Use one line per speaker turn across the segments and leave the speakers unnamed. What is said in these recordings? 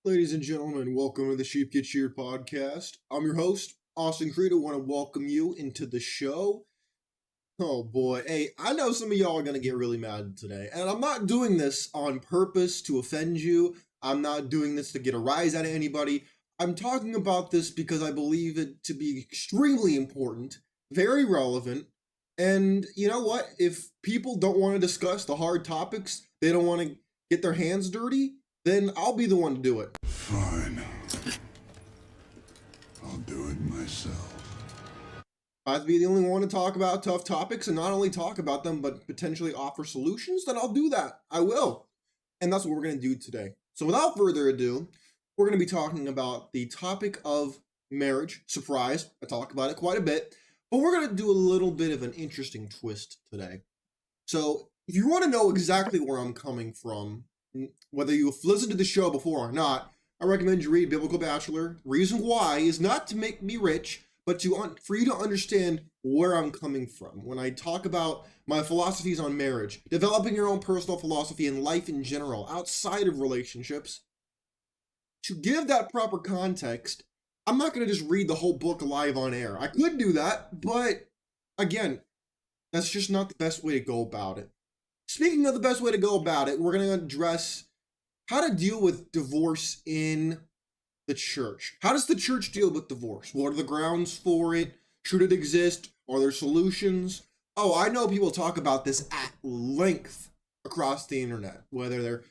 Ladies and gentlemen, welcome to the Sheep Get Sheared podcast. I'm your host, Austin Creed. I want to welcome you into the show. Oh boy, hey, I know some of y'all are going to get really mad today, and I'm not doing this on purpose to offend you. I'm not doing this to get a rise out of anybody. I'm talking about this because I believe it to be extremely important, very relevant, and you know what? If people don't want to discuss the hard topics, they don't want to get their hands dirty, then I'll be the one to do it.
Fine. I'll do it myself.
If I have to be the only one to talk about tough topics and not only talk about them, but potentially offer solutions, then I'll do that. I will. And that's what we're going to do today. So without further ado, we're going to be talking about the topic of marriage. Surprise, I talk about it quite a bit, but we're going to do a little bit of an interesting twist today. So if you want to know exactly where I'm coming from, whether you've listened to the show before or not, I recommend you read Biblical Bachelor. Reason why is not to make me rich, but for you to understand where I'm coming from. When I talk about my philosophies on marriage, developing your own personal philosophy and life in general, outside of relationships, to give that proper context, I'm not going to just read the whole book live on air. I could do that, but again, that's just not the best way to go about it. Speaking of the best way to go about it, we're going to address how to deal with divorce in the church. How does the church deal with divorce? What are the grounds for it? Should it exist? Are there solutions? Oh, I know people talk about this at length across the internet, whether they're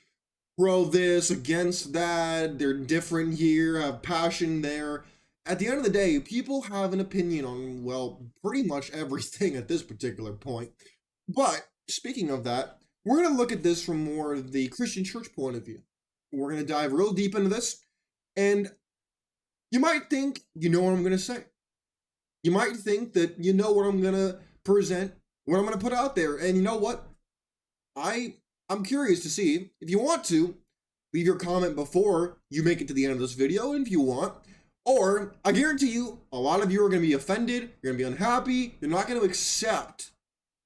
pro this, against that, they're different here, have passion there. At the end of the day, people have an opinion on, well, pretty much everything at this particular point. But speaking of that, we're going to look at this from more of the Christian church point of view. We're going to dive real deep into this, and you might think you know what I'm going to say. You might think that you know what I'm going to present, what I'm going to put out there, and you know what? I'm curious to see. If you want to, leave your comment before you make it to the end of this video, and if you want, or I guarantee you, a lot of you are going to be offended, you're going to be unhappy, you're not going to accept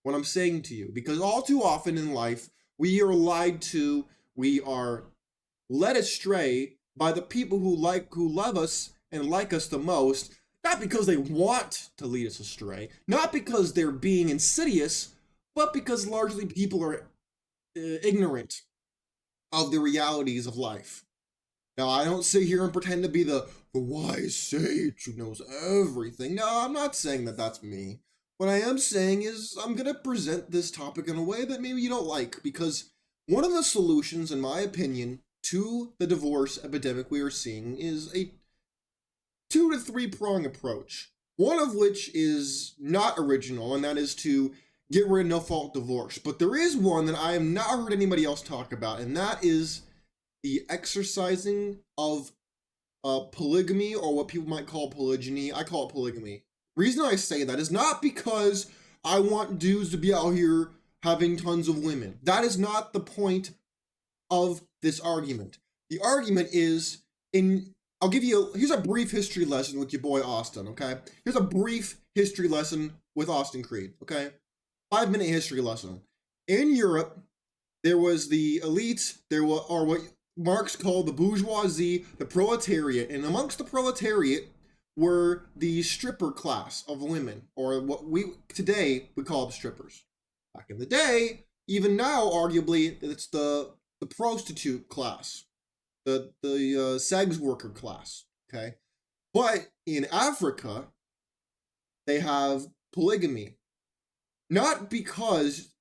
what I'm saying to you, because all too often in life, we are lied to, we are led astray by the people who love us and like us the most, not because they want to lead us astray, not because they're being insidious, but because largely people are ignorant of the realities of life. Now, I don't sit here and pretend to be the wise sage who knows everything. No, I'm not saying that that's me. What I am saying is I'm going to present this topic in a way that maybe you don't like, because one of the solutions, in my opinion, to the divorce epidemic we are seeing is a 2 to 3 prong approach. One of which is not original, and that is to get rid of no-fault divorce. But there is one that I have not heard anybody else talk about, and that is the exercising of polygamy, or what people might call polygyny. I call it polygamy. Reason I say that is not because I want dudes to be out here having tons of women. That is not the point of this argument. The argument is here's a brief history lesson with your boy Austin, okay? Here's a brief history lesson with Austin Creed, okay? 5-minute history lesson. In Europe, there was the elites, or what Marx called the bourgeoisie, the proletariat, and amongst the proletariat were the stripper class of women, or what today we call them strippers. Back in the day, even now, arguably, it's the prostitute class, the sex worker class, okay? But in Africa, they have polygamy. Not because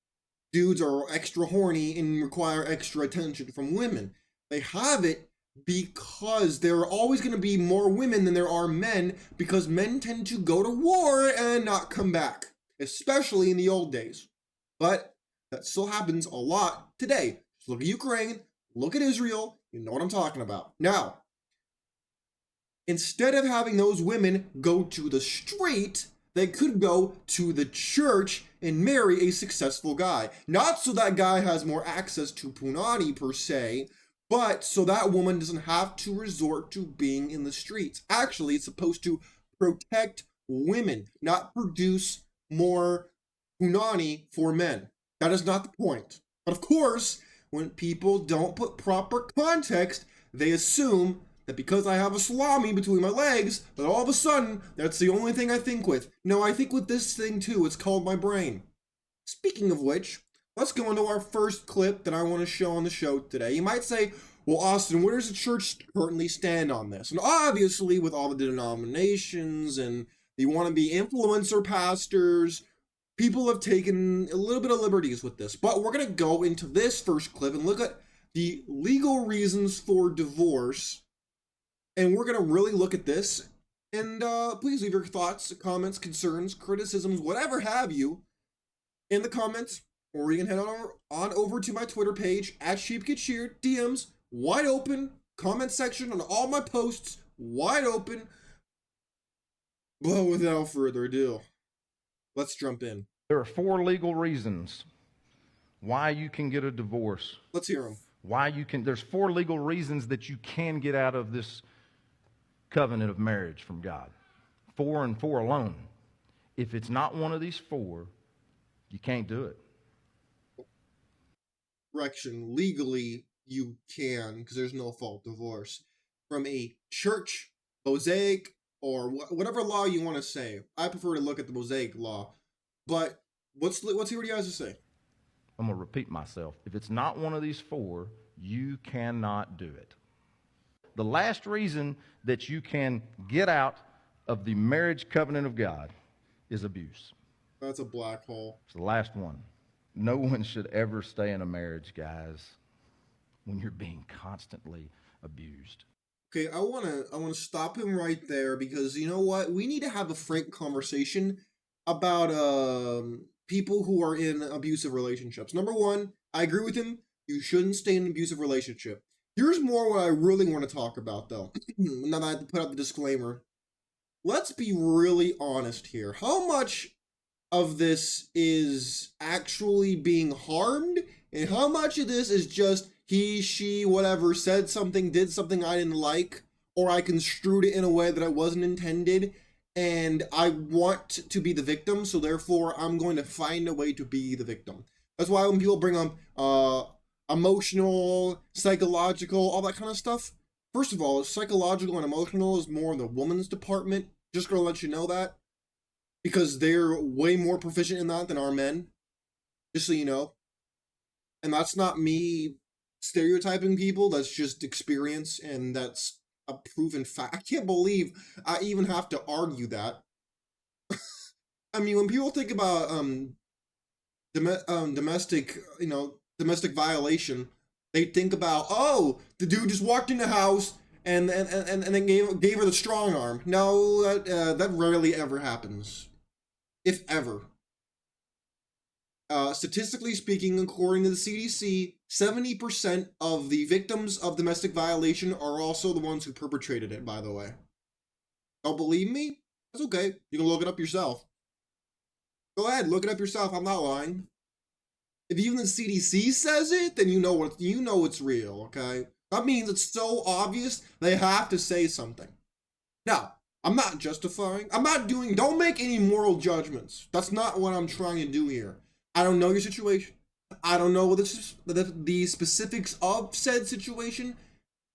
dudes are extra horny and require extra attention from women. They have it because there are always going to be more women than there are men, because men tend to go to war and not come back, especially in the old days. But that still happens a lot today. Just look at Ukraine, look at Israel, you know what I'm talking about. Now, instead of having those women go to the street, they could go to the church and marry a successful guy. Not so that guy has more access to punani per se, but so that woman doesn't have to resort to being in the streets. Actually, it's supposed to protect women, not produce more punani for men. That is not the point. But of course, when people don't put proper context, they assume that because I have a salami between my legs, that all of a sudden, that's the only thing I think with. No, I think with this thing too. It's called my brain. Speaking of which, let's go into our first clip that I want to show on the show today. You might say, well, Austin, where does the church currently stand on this? And obviously, with all the denominations and the wannabe influencer pastors, people have taken a little bit of liberties with this. But we're going to go into this first clip and look at the legal reasons for divorce. And we're going to really look at this. And please leave your thoughts, comments, concerns, criticisms, whatever have you, in the comments. Or you can head on over to my Twitter page, @SheepGetSheared, DMs, wide open, comment section on all my posts, wide open. But without further ado, let's jump in.
There are 4 legal reasons why you can get a divorce.
Let's hear them.
There's 4 legal reasons that you can get out of this covenant of marriage from God. 4 and 4 alone. If it's not one of these 4, you can't do it.
Correction, legally you can, because there's no fault divorce. From a church, Mosaic, or whatever law you want to say. I prefer to look at the Mosaic law. But let's hear what you guys to say.
I'm going to repeat myself. If it's not one of these 4, you cannot do it. The last reason that you can get out of the marriage covenant of God is abuse.
That's a black hole.
It's the last one. No one should ever stay in a marriage, guys, when you're being constantly abused.
Okay, I wanna stop him right there, because you know what? We need to have a frank conversation about people who are in abusive relationships. Number one, I agree with him. You shouldn't stay in an abusive relationship. Here's more what I really want to talk about, though. Now that I have to put out the disclaimer. Let's be really honest here. How much of this is actually being harmed, and how much of this is just he, she, whatever, said something, did something I didn't like, or I construed it in a way that it wasn't intended, and I want to be the victim, so therefore I'm going to find a way to be the victim. That's why when people bring up emotional, psychological, all that kind of stuff, first of all, psychological and emotional is more in the woman's department. Just gonna let you know that, because they're way more proficient in that than our men, just so you know. And that's not me stereotyping people, that's just experience, and that's a proven fact. I can't believe I even have to argue that. I mean, when people think about domestic violation, they think about, oh, the dude just walked in the house and then gave her the strong arm. No, that rarely ever happens, if ever. Statistically speaking, according to the CDC, 70% of the victims of domestic violation are also the ones who perpetrated it, by the way. Don't believe me? That's okay. You can look it up yourself. Go ahead, look it up yourself. I'm not lying. If even the CDC says it, then you know it's real, okay? That means it's so obvious they have to say something. Now, I'm not justifying. Don't make any moral judgments. That's not what I'm trying to do here. I don't know your situation. I don't know the specifics of said situation.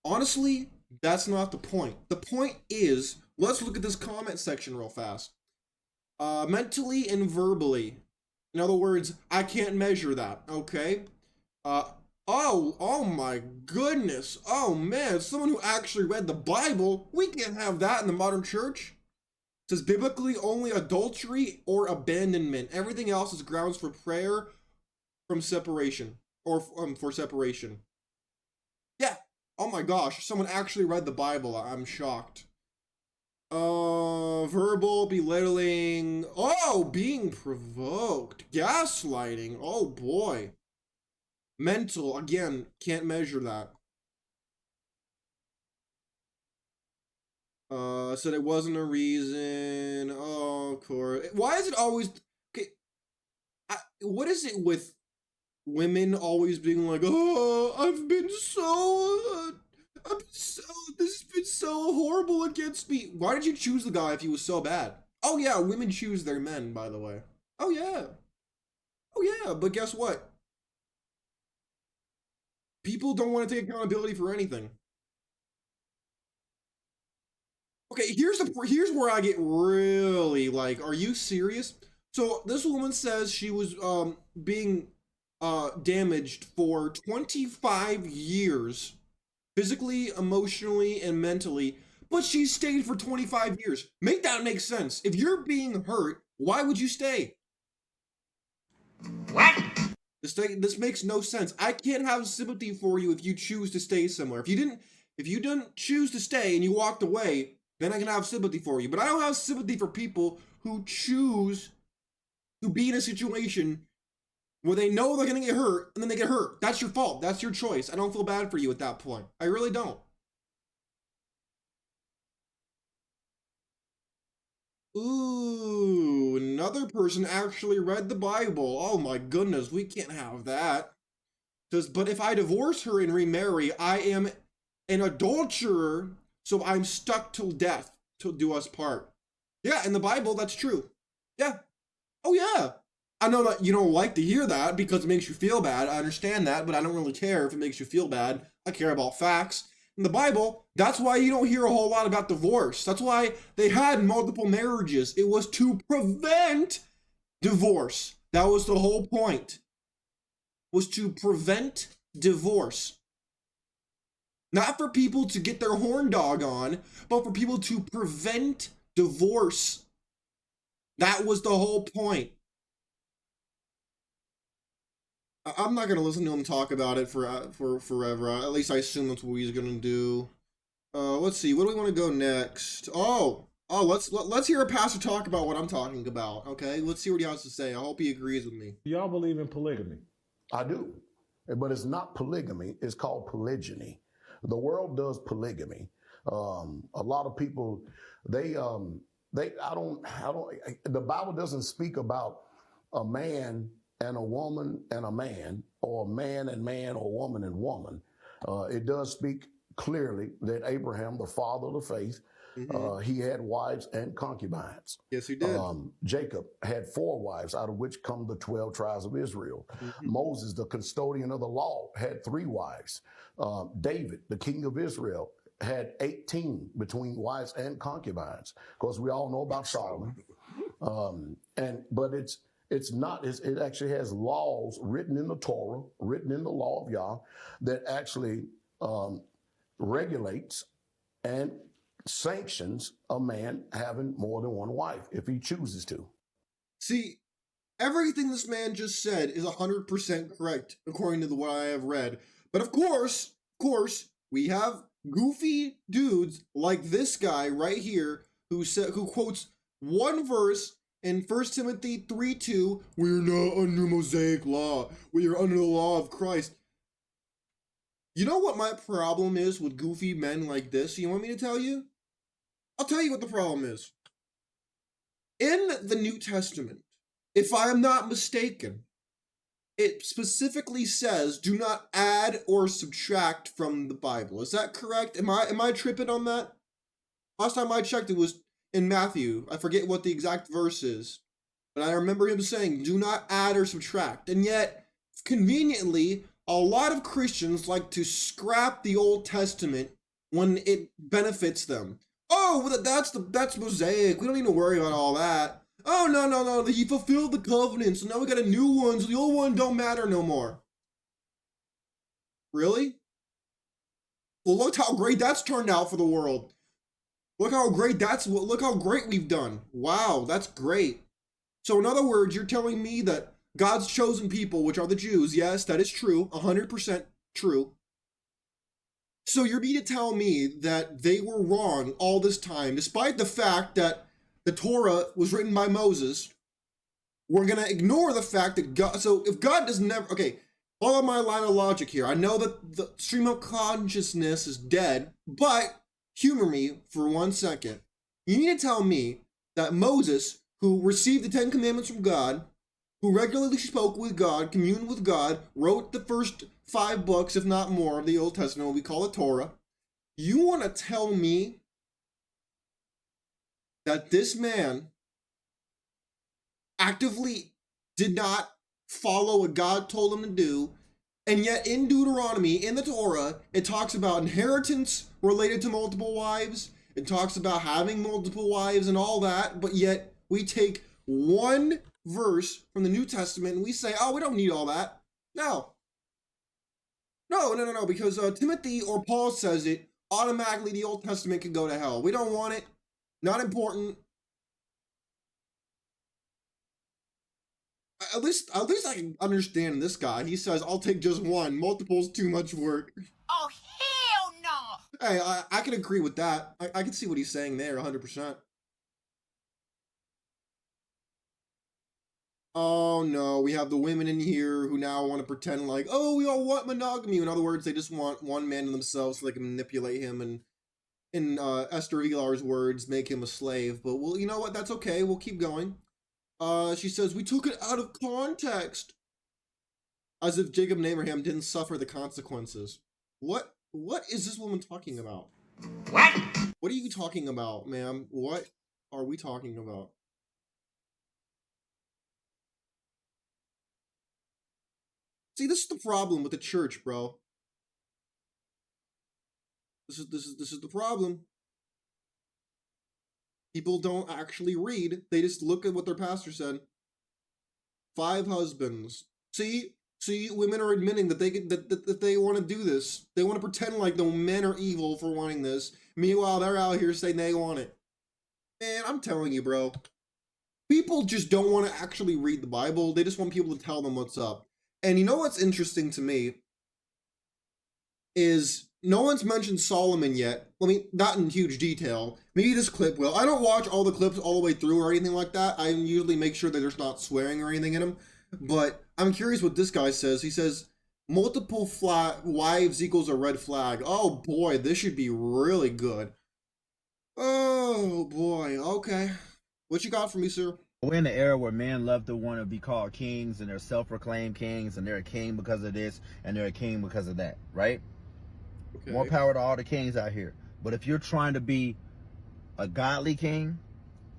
Honestly, that's not the point. The point is, let's look at this comment section real fast. Mentally and verbally. In other words, I can't measure that, okay? Oh my goodness. Oh man, someone who actually read the Bible. We can't have that in the modern church. It says biblically only adultery or abandonment. Everything else is grounds for prayer from separation, or for separation. Yeah. Oh my gosh, someone actually read the Bible. I'm shocked. Verbal belittling. Oh, being provoked. Gaslighting. Oh boy. Mental, again, can't measure that. Said it wasn't a reason. Oh, of course. Why is it always... Okay, what is it with women always being like, oh, this has been so horrible against me. Why did you choose the guy if he was so bad? Oh yeah, women choose their men, by the way. Oh yeah, but guess what? People don't want to take accountability for anything. Okay, here's where I get really like, are you serious? So this woman says she was being damaged for 25 years, physically, emotionally, and mentally, but she stayed for 25 years. Make that make sense. If you're being hurt, why would you stay?
What?
This makes no sense. I can't have sympathy for you if you choose to stay somewhere. If you didn't choose to stay and you walked away, then I can have sympathy for you. But I don't have sympathy for people who choose to be in a situation where they know they're gonna get hurt and then they get hurt. That's your fault. That's your choice. I don't feel bad for you at that point. I really don't. Ooh, another person actually read the Bible. Oh my goodness, we can't have that. Says, but if I divorce her and remarry, I am an adulterer, so I'm stuck till death to do us part. Yeah, in the Bible, that's true. Yeah. Oh yeah. I know that you don't like to hear that because it makes you feel bad. I understand that, but I don't really care if it makes you feel bad. I care about facts. In the Bible, that's why you don't hear a whole lot about divorce. That's why they had multiple marriages. It was to prevent divorce. That was the whole point. Was to prevent divorce. Not for people to get their horn dog on, but for people to prevent divorce. That was the whole point. I'm not gonna listen to him talk about it for forever. At least I assume that's what he's gonna do. Let's see. Where do we want to go next? Let's hear a pastor talk about what I'm talking about. Okay, let's see what he has to say. I hope he agrees with me.
Y'all believe in polygamy?
I do, but it's not polygamy. It's called polygyny. The world does polygamy. A lot of people, I don't. The Bible doesn't speak about a man and a woman and a man, or man, or woman and woman. It does speak clearly that Abraham, the father of the faith, he had wives and concubines.
Yes, he did.
Jacob had 4 wives, out of which come the 12 tribes of Israel. Moses, the custodian of the law, had 3 wives. David, the king of Israel, had 18 between wives and concubines. Of course, we all know about Solomon. But it actually has laws written in the Torah, written in the law of Yah, that actually regulates and sanctions a man having more than 1 wife if he chooses to.
See, everything this man just said is 100% correct according to what I have read. But of course, we have goofy dudes like this guy right here who quotes one verse in 1 Timothy 3:2, we are not under Mosaic law. We are under the law of Christ. You know what my problem is with goofy men like this? You want me to tell you? I'll tell you what the problem is. In the New Testament, if I am not mistaken, it specifically says do not add or subtract from the Bible. Is that correct? Am I tripping on that? Last time I checked, it was in Matthew. I forget what the exact verse is, but I remember him saying do not add or subtract. And yet, conveniently, a lot of Christians like to scrap the Old Testament when it benefits them. Oh, that's Mosaic. We don't need to worry about all that. Oh, no. He fulfilled the covenant, so now we got a new one, so the old one don't matter no more. Really? Well, look how great that's turned out for the world. Look how great we've done. Wow, that's great. So in other words, you're telling me that God's chosen people, which are the Jews, yes, that is true, 100% true. So you're meaning to tell me that they were wrong all this time, despite the fact that the Torah was written by Moses. We're going to ignore the fact that God, so if God does never, okay, follow my line of logic here. I know that the stream of consciousness is dead, but humor me for 1 second. You need to tell me that Moses, who received the 10 Commandments from God, who regularly spoke with God, communed with God, wrote the first 5 books, if not more, of the Old Testament, we call it Torah. You want to tell me that this man actively did not follow what God told him to do, and yet in Deuteronomy, in the Torah, it talks about inheritance related to multiple wives. It talks about having multiple wives and all that, but yet we take one verse from the New Testament and we say, oh, we don't need all that. No, because Timothy or Paul says it, automatically the Old Testament can go to hell. We don't want it. Not important. At least I can understand this guy. He says, I'll take just one. Multiple's too much work.
Oh, hell no!
Hey, I can agree with that. I can see what he's saying there, 100%. Oh no, we have the women in here who now want to pretend like, oh, we all want monogamy. In other words, they just want one man to themselves so they can manipulate him and, in Esther Vilar's words, make him a slave. But, well, you know what? That's okay. We'll keep going. She says, we took it out of context. As if Jacob and Abraham didn't suffer the consequences. What is this woman talking about?
What?
What are you talking about, ma'am? What are we talking about? See, this is the problem with the church, bro. This is the problem. People don't actually read. They just look at what their pastor said. 5 husbands. See, women are admitting that that they want to do this. They want to pretend like the men are evil for wanting this. Meanwhile, they're out here saying they want it. Man, I'm telling you, bro. People just don't want to actually read the Bible. They just want people to tell them what's up. And you know what's interesting to me is no one's mentioned Solomon yet. I mean, not in huge detail. Maybe this clip will. I don't watch all the clips all the way through or anything like that. I usually make sure that there's not swearing or anything in them. But I'm curious what this guy says. He says, multiple wives equals a red flag. Oh boy, this should be really good. Oh boy, okay. What you got for me, sir?
We're in an era where men love to want to be called kings, and they're self-proclaimed kings, and they're a king because of this, and they're a king because of that, right? Okay. More power to all the kings out here. But if you're trying to be a godly king,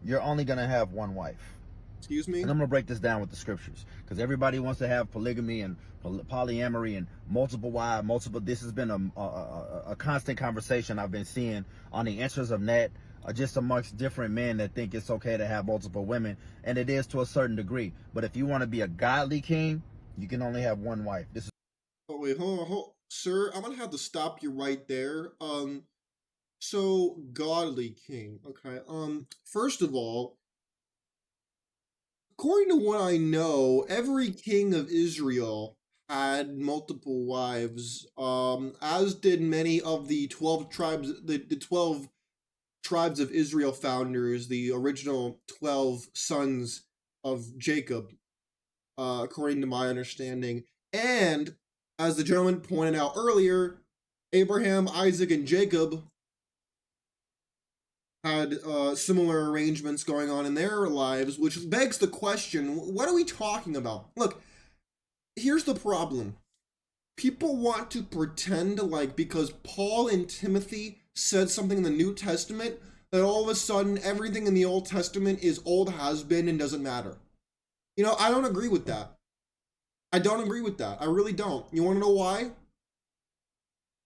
you're only going to have one wife.
Excuse me?
And I'm going to break this down with the scriptures, because everybody wants to have polygamy and polyamory and multiple wives, this has been a constant conversation I've been seeing on the interests of net, just amongst different men that think it's okay to have multiple women, and it is to a certain degree. But if you want to be a godly king, you can only have one wife. This is.
Oh wait, hold on, sir. I'm gonna have to stop you right there. So godly king, okay. First of all, according to what I know, every king of Israel had multiple wives. As did many of the 12 tribes, the 12 tribes of Israel founders, the original 12 sons of Jacob, according to my understanding. And as the gentleman pointed out earlier, Abraham, Isaac, and Jacob had similar arrangements going on in their lives, which begs the question, what are we talking about? Look, here's the problem. People want to pretend like because Paul and Timothy said something in the New Testament, that all of a sudden everything in the Old Testament is old, has been, and doesn't matter. You know, I don't agree with that. I don't agree with that. I really don't. You want to know why?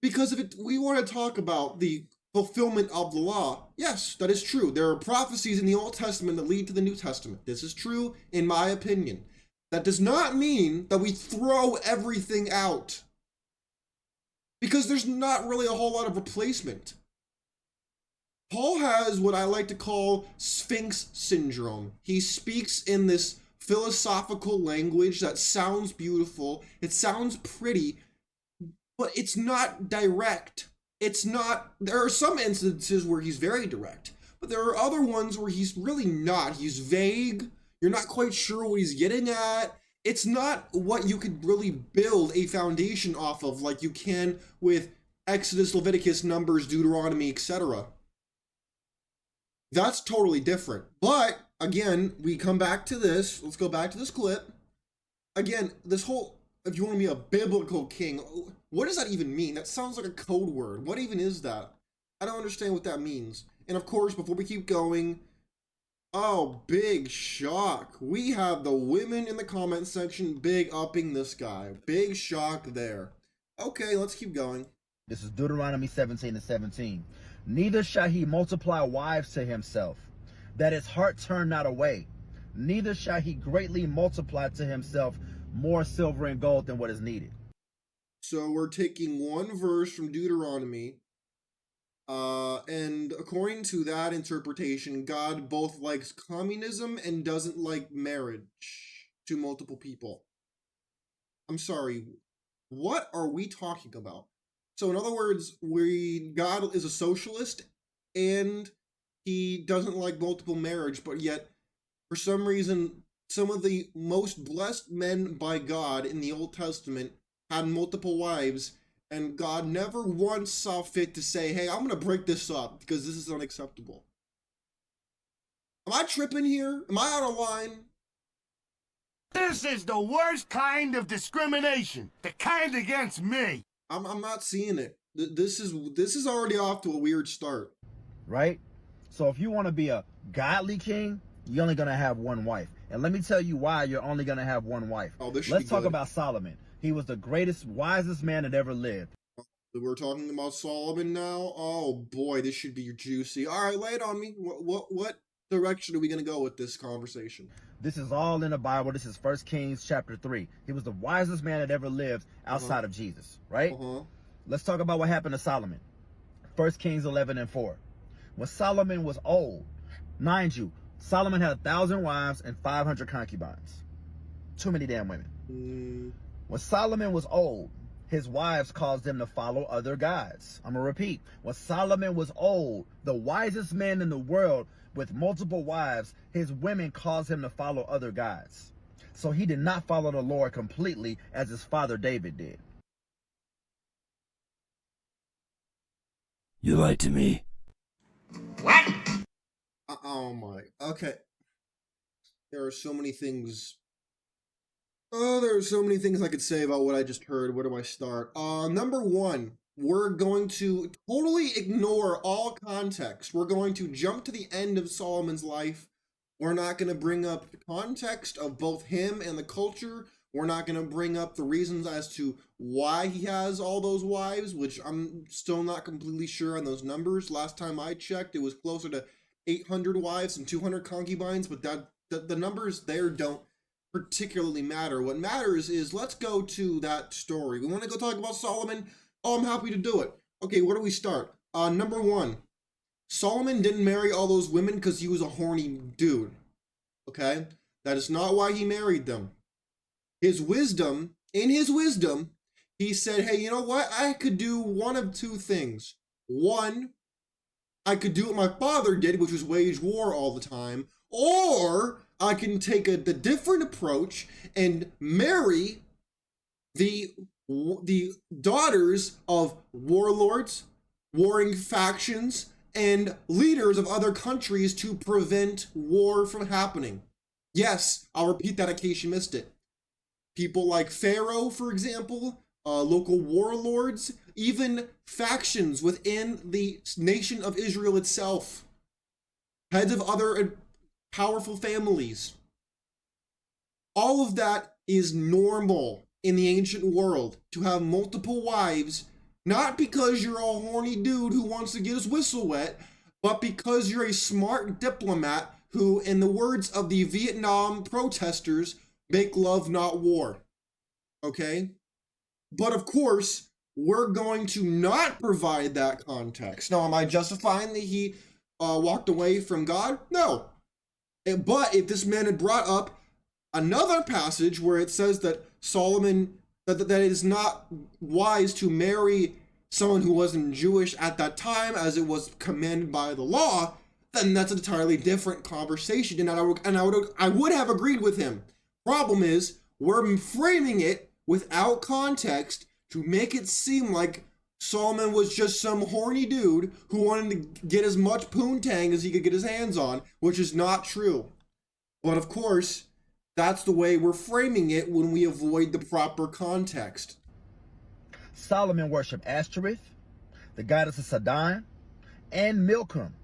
Because if we want to talk about the fulfillment of the law, yes, that is true. There are prophecies in the Old Testament that lead to the New Testament. This is true, in my opinion. That does not mean that we throw everything out, because there's not really a whole lot of replacement. Paul has what I like to call Sphinx syndrome. He speaks in this philosophical language that sounds beautiful, it sounds pretty, but it's not direct. It's not, there are some instances where he's very direct, but there are other ones where he's really not. He's vague, you're not quite sure what he's getting at. It's not what you could really build a foundation off of like you can with Exodus, Leviticus, Numbers, Deuteronomy, etc. That's totally different. But again, we come back to this. Let's go back to this clip. Again, this whole, if you want to be a biblical king, what does that even mean? That sounds like a code word. What even is that? I don't understand what that means. And of course, before we keep going, oh, big shock. We have the women in the comment section big upping this guy. Big shock there. Okay, let's keep going.
This is Deuteronomy 17:17. Neither shall he multiply wives to himself, that his heart turn not away. Neither shall he greatly multiply to himself more silver and gold than what is needed.
So we're taking one verse from Deuteronomy, and according to that interpretation, God both likes communism and doesn't like marriage to multiple people. I'm sorry, what are we talking about? So in other words, God is a socialist and he doesn't like multiple marriage, but yet for some reason some of the most blessed men by God in the Old Testament had multiple wives, and God never once saw fit to say, hey, I'm going to break this up because this is unacceptable. Am I tripping here? Am I out of line?
This is the worst kind of discrimination. The kind against me.
I'm not seeing it. This is already off to a weird start.
Right? So if you want to be a godly king, you're only going to have one wife. And let me tell you why you're only going to have one wife.
Oh, this should
Let's
be
talk
good.
about Solomon. He was the greatest, wisest man that ever lived.
We're talking about Solomon now. Oh boy, this should be juicy. All right, lay it on me. What direction are we going to go with this conversation?
This is all in the Bible. This is 1 Kings chapter 3. He was the wisest man that ever lived outside of Jesus, right? Let's talk about what happened to Solomon. 1 Kings 11:4. When Solomon was old, mind you, Solomon had 1,000 wives and 500 concubines. Too many damn women. When Solomon was old, his wives caused him to follow other gods. I'm going to repeat. When Solomon was old, the wisest man in the world with multiple wives, his women caused him to follow other gods. So he did not follow the Lord completely as his father David did.
You lied to me.
What?
Oh my. Okay. There are so many things. Oh, there are so many things I could say about what I just heard. Where do I start? Number one, we're going to totally ignore all context. We're going to jump to the end of Solomon's life. We're not going to bring up the context of both him and the culture. We're not going to bring up the reasons as to why he has all those wives, which I'm still not completely sure on those numbers. Last time I checked, it was closer to 800 wives and 200 concubines, but the numbers there don't particularly matter. What matters is, let's go to that story. We want to go talk about Solomon? Oh, I'm happy to do it. Okay, where do we start? Number one, Solomon didn't marry all those women because he was a horny dude. Okay? That is not why he married them. In his wisdom, he said, hey, you know what? I could do one of two things. One, I could do what my father did, which was wage war all the time, or I can take the different approach and marry the daughters of warlords, warring factions, and leaders of other countries to prevent war from happening. Yes, I'll repeat that in case you missed it. People like Pharaoh, for example, local warlords, even factions within the nation of Israel itself, heads of other powerful families. All of that is normal in the ancient world, to have multiple wives, not because you're a horny dude who wants to get his whistle wet, but because you're a smart diplomat who, in the words of the Vietnam protesters, make love, not war. Okay? But of course, we're going to not provide that context. Now, am I justifying that he walked away from God? No. But if this man had brought up another passage where it says that Solomon, that it is not wise to marry someone who wasn't Jewish at that time, as it was commanded by the law, then that's an entirely different conversation, and I would have agreed with him. Problem is, we're framing it without context to make it seem like Solomon was just some horny dude who wanted to get as much poontang as he could get his hands on, which is not true. But of course, that's the way we're framing it when we avoid the proper context.
Solomon worshipped Ashtoreth, the goddess of Sidon, and Milcom,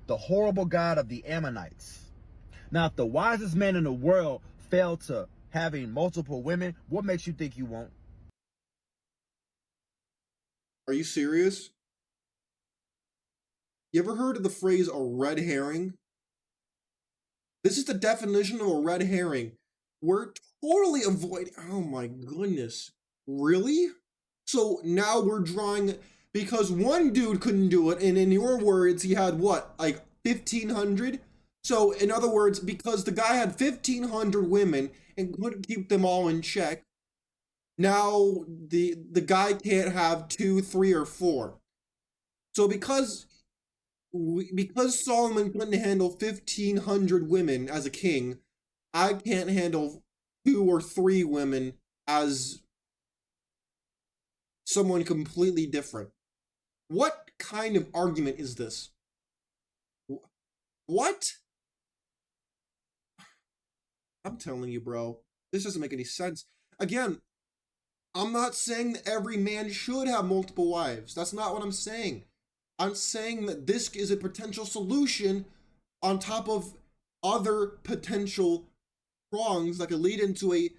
the horrible god of the Ammonites. Now, if the wisest man in the world fell to having multiple women, what makes you think you won't?
Are you serious? You ever heard of the phrase a red herring? This is the definition of a red herring. We're totally avoiding. Oh my goodness. Really? So now we're drawing, because one dude couldn't do it, and in your words, he had what, like 1,500? So in other words, because the guy had 1,500 women and couldn't keep them all in check, now the guy can't have 2, 3, or 4. So because Solomon couldn't handle 1,500 women as a king, I can't handle 2 or 3 women as someone completely different. What kind of argument is this? What? I'm telling you, bro, this doesn't make any sense. Again, I'm not saying that every man should have multiple wives. That's not what I'm saying. I'm saying that this is a potential solution on top of other potential prongs that could lead into a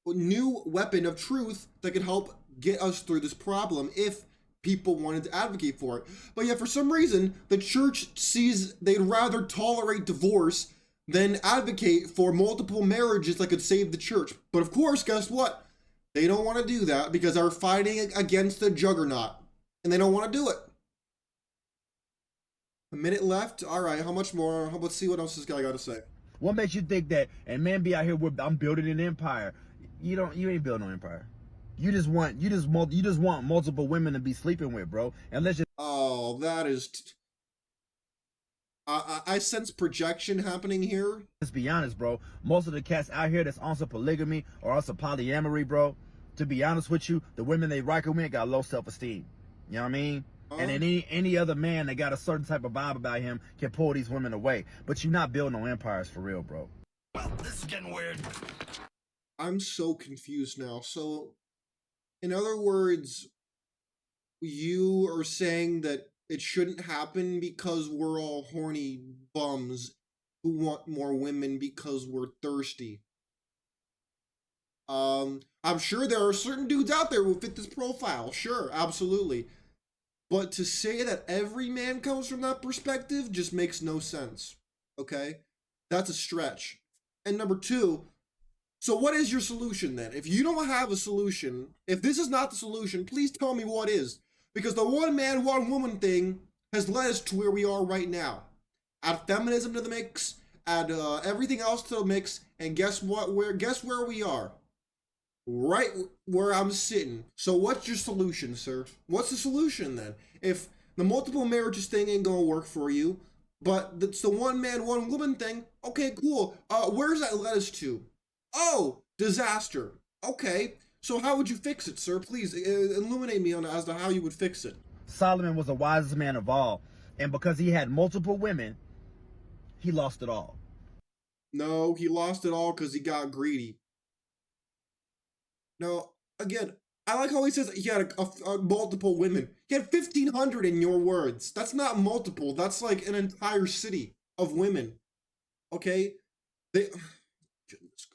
new weapon of truth that could help get us through this problem if people wanted to advocate for it. But yet for some reason, the church sees they'd rather tolerate divorce than advocate for multiple marriages that could save the church. But of course, guess what? They don't want to do that because they're fighting against the juggernaut and they don't want to do it. A minute left. All right, how much more? Let's see what else this guy got to say.
What makes you think that, and men be out here with, I'm building an empire? You ain't building no empire. You just want multiple women to be sleeping with, bro. And let's just.
Oh, that is. I sense projection happening here.
Let's be honest, bro. Most of the cats out here that's on some polygamy or on some polyamory, bro. To be honest with you, the women they rocking with got low self-esteem. You know what I mean? And any other man that got a certain type of vibe about him can pull these women away. But you're not building no empires for real, bro.
Well, this is getting weird.
I'm so confused now. So, in other words, you are saying that it shouldn't happen because we're all horny bums who want more women because we're thirsty. I'm sure there are certain dudes out there who fit this profile. Sure, absolutely. But to say that every man comes from that perspective just makes no sense. Okay? That's a stretch. And number 2, so what is your solution then? If you don't have a solution, if this is not the solution, please tell me what is. Because the one man, one woman thing has led us to where we are right now. Add feminism to the mix, add everything else to the mix, and guess what? Guess where we are? Right where I'm sitting. So what's your solution, sir? What's the solution then? If the multiple marriages thing ain't gonna work for you, but it's the one man, one woman thing, okay, cool. Where's that led us to? Oh, disaster. Okay, so how would you fix it, sir? Please illuminate me on as to how you would fix it.
Solomon was the wisest man of all, and because he had multiple women, he lost it all.
No, he lost it all because he got greedy. No, again, I like how he says he had a multiple women. He had 1,500 in your words. That's not multiple. That's like an entire city of women. Okay? Goodness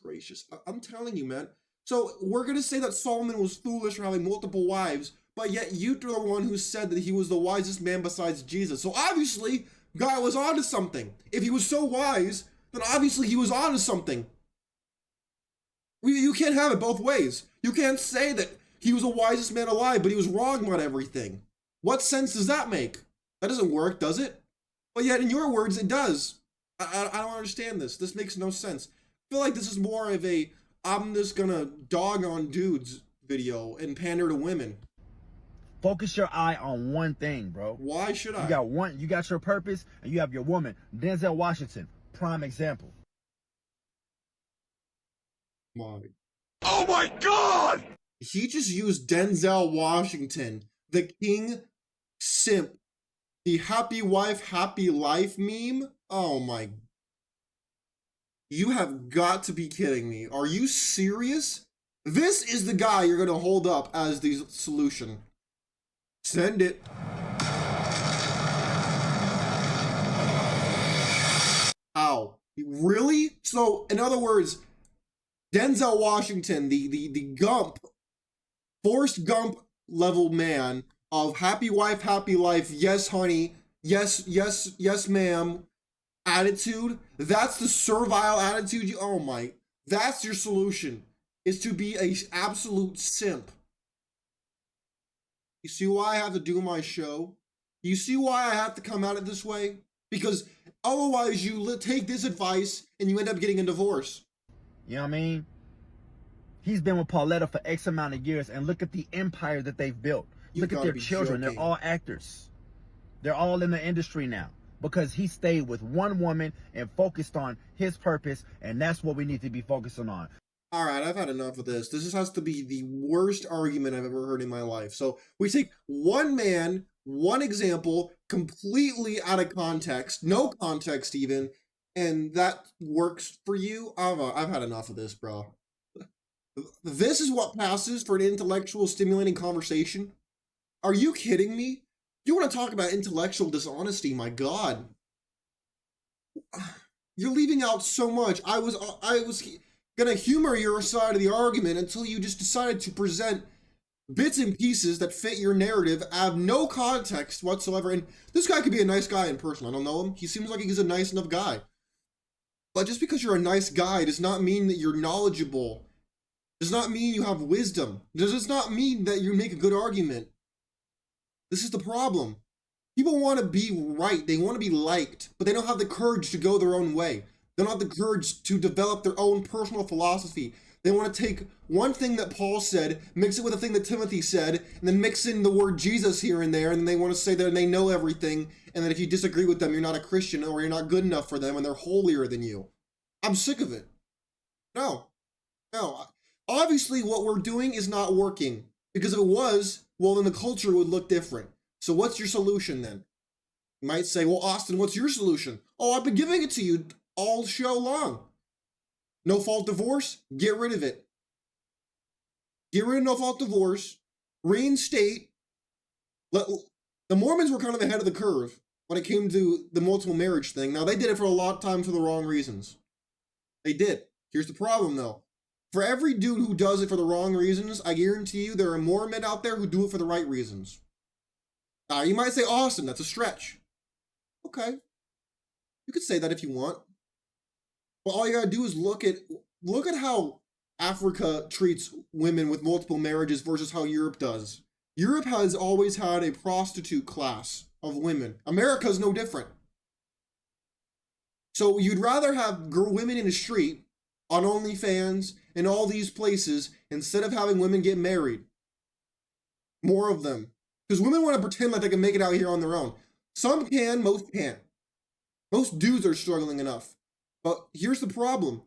gracious. I'm telling you, man. So we're going to say that Solomon was foolish for having multiple wives, but yet you're the one who said that he was the wisest man besides Jesus. So obviously, guy was onto something. If he was so wise, then obviously he was onto something. You can't have it both ways. You can't say that he was the wisest man alive, but he was wrong about everything. What sense does that make? That doesn't work, does it? But yet, in your words, it does. I don't understand this. This makes no sense. I feel like this is more of a, I'm just gonna dog on dudes video and pander to women.
Focus your eye on one thing, bro.
Why should I?
You got your purpose, and you have your woman. Denzel Washington, prime example.
Oh my God!
He just used Denzel Washington, the king simp, the happy wife, happy life meme. Oh my. You have got to be kidding me. Are you serious? This is the guy you're going to hold up as the solution. Send it. How? Really? So, in other words, Denzel Washington, the Gump, Forrest Gump level man of happy wife, happy life, yes honey, yes, yes, yes, ma'am attitude, that's the servile attitude. That's your solution, is to be a absolute simp. You see why I have to do my show? You see why I have to come at it this way? Because otherwise you take this advice and you end up getting a divorce.
You know what I mean? He's been with Pauletta for X amount of years, and look at the empire that they've built. Look at their children. They're all actors. They're all in the industry now because he stayed with one woman and focused on his purpose, and that's what we need to be focusing on.
All right, I've had enough of this. This has to be the worst argument I've ever heard in my life. So we take one man, one example, completely out of context, no context even, and that works for you? I've had enough of this, bro. This is what passes for an intellectual, stimulating conversation? Are you kidding me? You want to talk about intellectual dishonesty? My God. You're leaving out so much. I was gonna humor your side of the argument until you just decided to present bits and pieces that fit your narrative, have no context whatsoever. And this guy could be a nice guy in person. I don't know him. He seems like he's a nice enough guy. But just because you're a nice guy does not mean that you're knowledgeable. Does not mean you have wisdom. Does not mean that you make a good argument. This is the problem. People want to be right. They want to be liked, but they don't have the courage to go their own way. They don't have the courage to develop their own personal philosophy. They want to take one thing that Paul said, mix it with a thing that Timothy said, and then mix in the word Jesus here and there, and they want to say that they know everything, and that if you disagree with them, you're not a Christian, or you're not good enough for them, and they're holier than you. I'm sick of it. No. Obviously, what we're doing is not working. Because if it was, well, then the culture would look different. So what's your solution then? You might say, well, Austin, what's your solution? Oh, I've been giving it to you all show long. No fault divorce? Get rid of it. Get rid of no fault divorce. Reinstate. The Mormons were kind of ahead of the curve when it came to the multiple marriage thing. Now, they did it for a lot of times for the wrong reasons. They did. Here's the problem, though. For every dude who does it for the wrong reasons, I guarantee you there are more men out there who do it for the right reasons. Now, you might say, Austin, that's a stretch. Okay. You could say that if you want. But all you gotta do is look at how Africa treats women with multiple marriages versus how Europe does. Europe has always had a prostitute class of women. America's no different. So you'd rather have women in the street on OnlyFans and all these places instead of having women get married. More of them. Because women want to pretend like they can make it out here on their own. Some can, most can't. Most dudes are struggling enough. But here's the problem.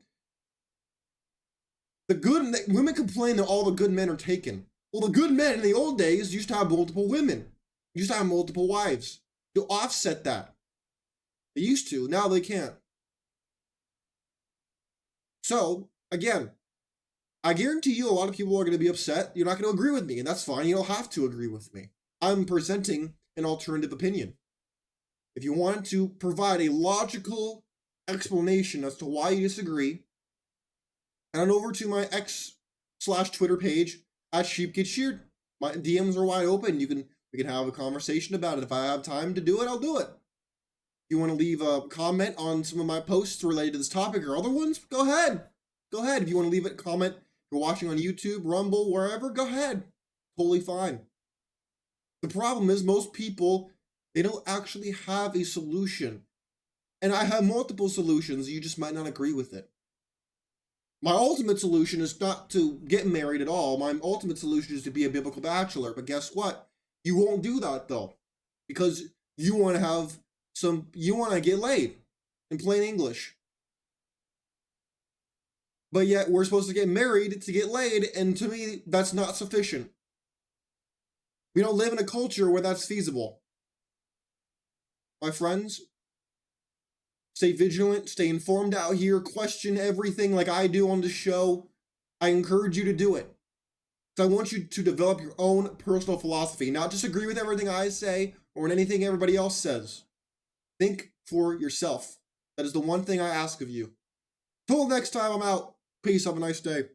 Women complain that all the good men are taken. Well, the good men in the old days used to have multiple women. Used to have multiple wives. To offset that. They used to, now they can't. So, again, I guarantee you a lot of people are going to be upset. You're not going to agree with me, and that's fine. You don't have to agree with me. I'm presenting an alternative opinion. If you want to provide a logical explanation as to why you disagree, head on over to my X/Twitter page at SheepGetSheared. My DMs are wide open. We can have a conversation about it. If I have time to do it, I'll do it. If you want to leave a comment on some of my posts related to this topic or other ones, go ahead. Go ahead. If you want to leave a comment, if you're watching on YouTube, Rumble, wherever, go ahead. Totally fine. The problem is most people, they don't actually have a solution. And I have multiple solutions. You just might not agree with it. My ultimate solution is not to get married at all. My ultimate solution is to be a biblical bachelor. But guess what? You won't do that though. Because you want to get laid. In plain English. But yet we're supposed to get married to get laid, and to me, that's not sufficient. We don't live in a culture where that's feasible. My friends, stay vigilant, stay informed out here, question everything like I do on the show. I encourage you to do it. So I want you to develop your own personal philosophy, not just agree with everything I say or anything everybody else says. Think for yourself. That is the one thing I ask of you. Till next time, I'm out. Peace. Have a nice day.